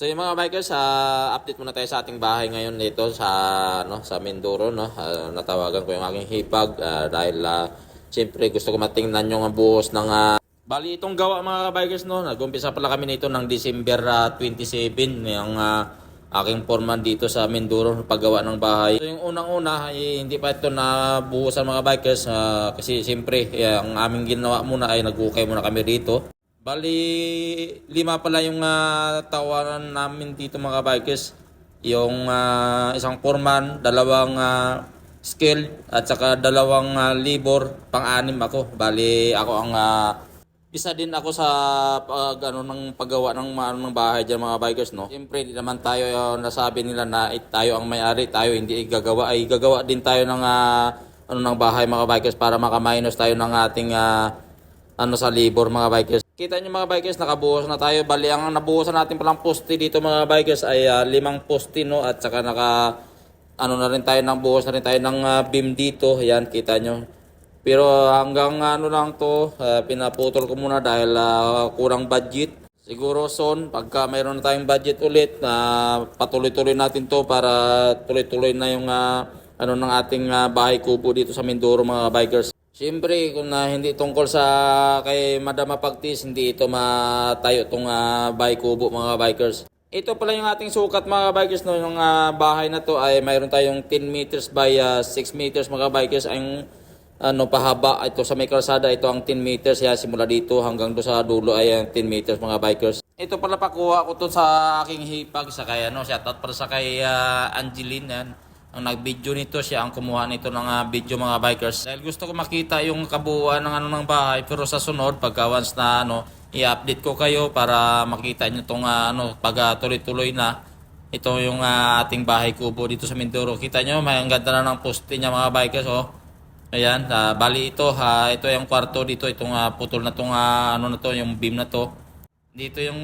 So yung mga bikers, update muna tayo sa ating bahay ngayon dito sa sa Mindoro, no. Natawagan ko yung aking hipag dahil siyempre gusto ko matingnan yung buhos ng bali itong gawa mga bikers, no. Nag-umpisa pala kami nito ng December 27 yung aking foreman dito sa Mindoro paggawa ng bahay. So yung unang-una hindi pa ito nabuhusan mga bikers kasi siyempre ang aming ginawa muna ay nag-ukay muna kami dito. Bali, 5 pala yung tawaran namin dito mga bikers. Yung isang foreman, 2 skilled at saka 2 labor, pang-anim ako. Bali, ako ang isa din ako sa ng paggawa ng bahay diyan mga bikers, no. Siyempre, di naman tayo nasabi nila na tayo ang may-ari, tayo hindi gagawa. Ay gagawa din tayo ng ng bahay mga bikers para maka-minus tayo ng ating sa labor mga bikers. Kita nyo mga bikers, nakabuhos na tayo. Bali, ang nabuhosan natin palang poste dito mga bikers ay 5 poste, no? At saka na rin tayo ng buhos na rin tayo ng beam dito. Yan, kita nyo. Pero hanggang lang to, pinaputol ko muna dahil kurang budget. Siguro son, pagka mayroon na tayong budget ulit, patuloy-tuloy natin to para tuloy-tuloy na yung ng ating bahay kubo dito sa Mindoro mga bikers. Siyempre, kung hindi tungkol sa kay Madam Mapagtis, hindi ito matayo itong bahay kubo mga bikers. Ito pala yung ating sukat mga bikers, no? Yung bahay na to ay mayroon tayong 10 meters by 6 meters mga bikers. Ang pahaba ito sa may kalsada, ito ang 10 meters. Yan, simula dito hanggang do sa dulo ay 10 meters mga bikers. Ito pala pakuha ko to sa aking hipag sa kay shoutout para sa kay Angeline yan. Ang nag-video nito, siya ang kumuha nito ng video mga bikers. Dahil gusto ko makita yung kabuuan ng bahay, pero sa sunod pagka once na i-update ko kayo para makita niyo tong pag tuloy-tuloy na. Ito yung ating bahay kubo dito sa Mindoro. Kita niyo, may ang ganda na ng poste niya mga bikers, oh. Ayan, bali ito ito yung kwarto dito, itong putol na tong na to, yung beam na to. Dito yung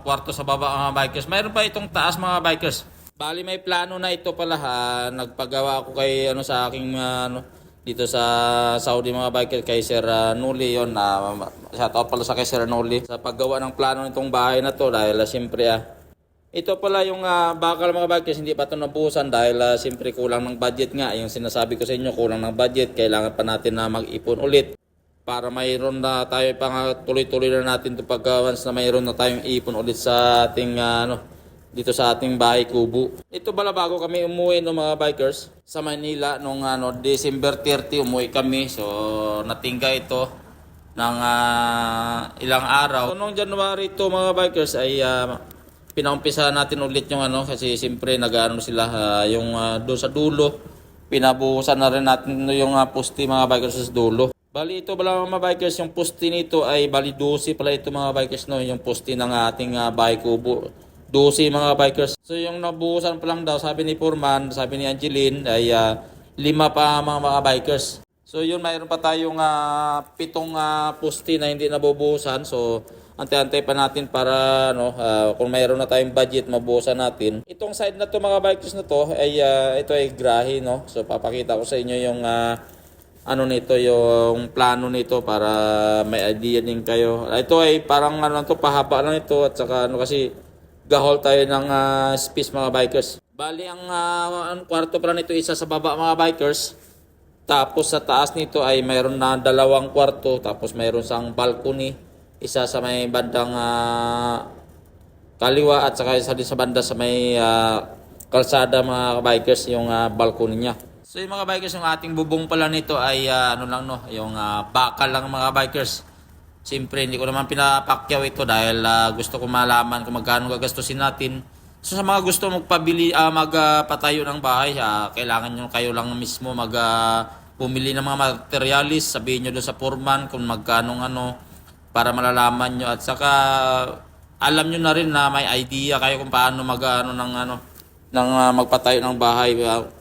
kwarto sa baba mga bikers. Mayroon pa itong taas mga bikers. Bali may plano na ito pala nagpagawa ako kay sa aking dito sa Saudi mga biker kay Sir Nuli yon shout out pala sa kay Sir Nuli sa paggawa ng plano nitong bahay na to dahil siyempre ito pala yung bakal mga bikers, hindi pa ito nabuhusan dahil siyempre kulang ng budget nga. Yung sinasabi ko sa inyo, kulang ng budget, kailangan pa natin na mag-ipon ulit para mayroon na tayo tuloy-tuloy na natin ito pagka once na mayroon na tayong ipon ulit sa ating dito sa ating bahay kubo. Ito pala bago kami umuwi ng mga bikers sa Manila nung December 30 umuwi kami. So natingga ito ng ilang araw. So, noong January 2 mga bikers ay pinaumpisa natin ulit yung kasi siyempre sila yung doon sa dulo. Pinabuhusan na rin natin yung poste mga bikers sa dulo. Bali ito pala mga bikers, yung poste nito ay bali 12 pala ito mga bikers, no, yung poste ng ating bahay kubo. 12 mga bikers. So yung nabuhusan pa lang daw, sabi ni Foreman, sabi ni Angeline, ay 5 pa mga bikers. So yun, mayroon pa tayong 7 poste na hindi nabubuhusan. So antay-antay pa natin para kung mayroon na tayong budget, mabuhusan natin. Itong side na to mga bikers na to, ay ito ay grahe, no. So papakita ko sa inyo yung nito, yung plano nito para may idea din kayo. Ito ay parang pahaba lang ito at saka kasi gahol tayo ng space mga bikers. Bali ang kwarto pala nito isa sa baba mga bikers. Tapos sa taas nito ay mayroon na 2 kwarto. Tapos mayroon sang balcony. Isa sa may bandang kaliwa at saka isa din sa banda sa may kalsada mga bikers yung balcony niya. So yung mga bikers, yung ating bubong pala nito ay yung bakal lang mga bikers. Siyempre, hindi ko naman pinapakyaw ito dahil gusto ko malaman kung magkano gagastusin natin. So sa mga gusto magpatayo ng bahay, kailangan nyo kayo lang mismo pumili ng mga materialis. Sabihin nyo doon sa foreman kung magkano para malalaman nyo. At saka alam nyo na rin na may idea kayo kung paano magpatayo ng bahay.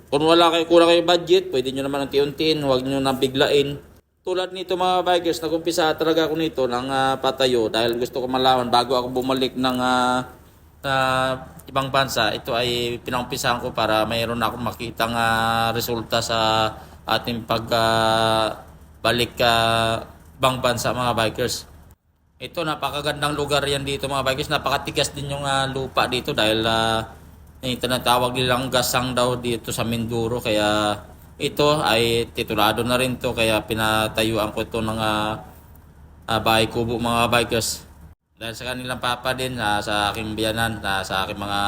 Kung kulang kayo budget, pwede nyo naman unti-untiin, huwag nyo nang biglain. Tulad nito mga bikers, nag-umpisa talaga ako nito ng patayo dahil gusto ko malaman bago ako bumalik ng ibang bansa. Ito ay pinangumpisahan ko para mayroon akong makitang resulta sa ating pagbalik ibang bansa mga bikers. Ito, napakagandang lugar yan dito mga bikers. Napakatigas din yung lupa dito dahil tinatawag nilang gasang daw dito sa Mindoro. Kaya ito ay titulado na rin to. Kaya pinatayuan ko ito ng bahay kubo mga bikers. Dahil sa kanilang papa din, sa aking biyanan, sa aking mga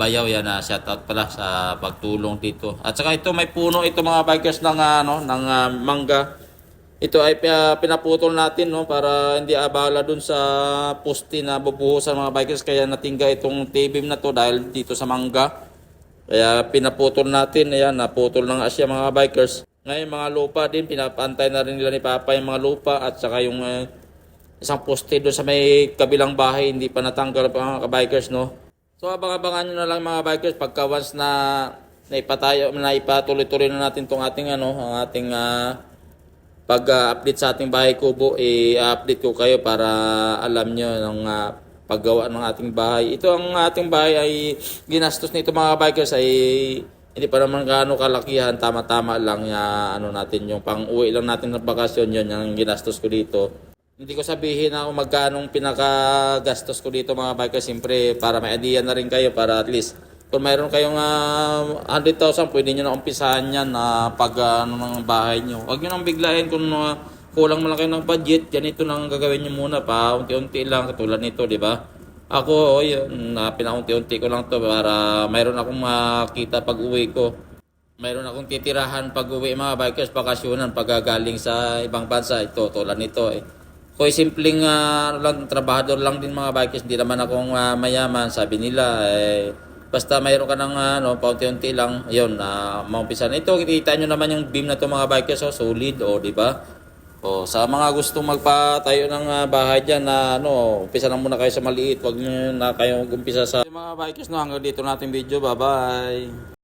bayaw yan, shoutout pala sa pagtulong dito. At saka ito may puno ito mga bikers ng mangga. Ito ay pinaputol natin no para hindi abala dun sa poste na bubuhusan mga bikers, kaya natingga itong T-beam na to dahil dito sa mangga. Kaya pinaputol natin, ayan, naputol na nga siya mga bikers. Ngayon mga lupa din, pinapantay na rin nila ni Papa yung mga lupa at saka yung isang poste doon sa may kabilang bahay, hindi pa natanggal pa mga bikers no. So abang-abangan nyo na lang mga bikers pagka once na ipatuloy-tuloy na natin tong ating ang ating pag-update sa ating bahay kubo, i-update ko kayo para alam nyo ng paggawa ng ating bahay. Ito ang ating bahay ay ginastos nito mga bikers ay hindi pa naman gaano kalakihan, tama-tama lang natin yung pang-uwi lang natin ng bakasyon, yun yung ginastos ko dito. Hindi ko sabihin na kung magkano pinakagastos ko dito mga bikers, siyempre para may idea na rin kayo, para at least kung mayroon kayong 100,000, pwede nyo na umpisahan yan pag ng bahay nyo. Huwag nyo nang biglayin kung kulang mo lang kayo ng budget. Ganito lang gagawin nyo muna pa, unti-unti lang, katulad nito, di ba? Ako, yun, pinaunti-unti ko lang to para mayroon akong makita pag uwi ko. Mayroon akong titirahan pag uwi mga bikers, bakasyonan, pag galing sa ibang bansa. Ito, tulad nito Kung simpleng trabahador lang din mga bikers, hindi naman akong mayaman, sabi nila basta mayroon ka ng paunti-unti lang, ayun, maumpisa na ito. Kita nyo naman yung beam na to mga bikers, solid, di ba? Sa mga gustong magpatayo ng bahay dyan umpisa lang muna kayo sa maliit, wag nyo na kayo umpisa sa mga bikers hanggang dito natin video, bye bye.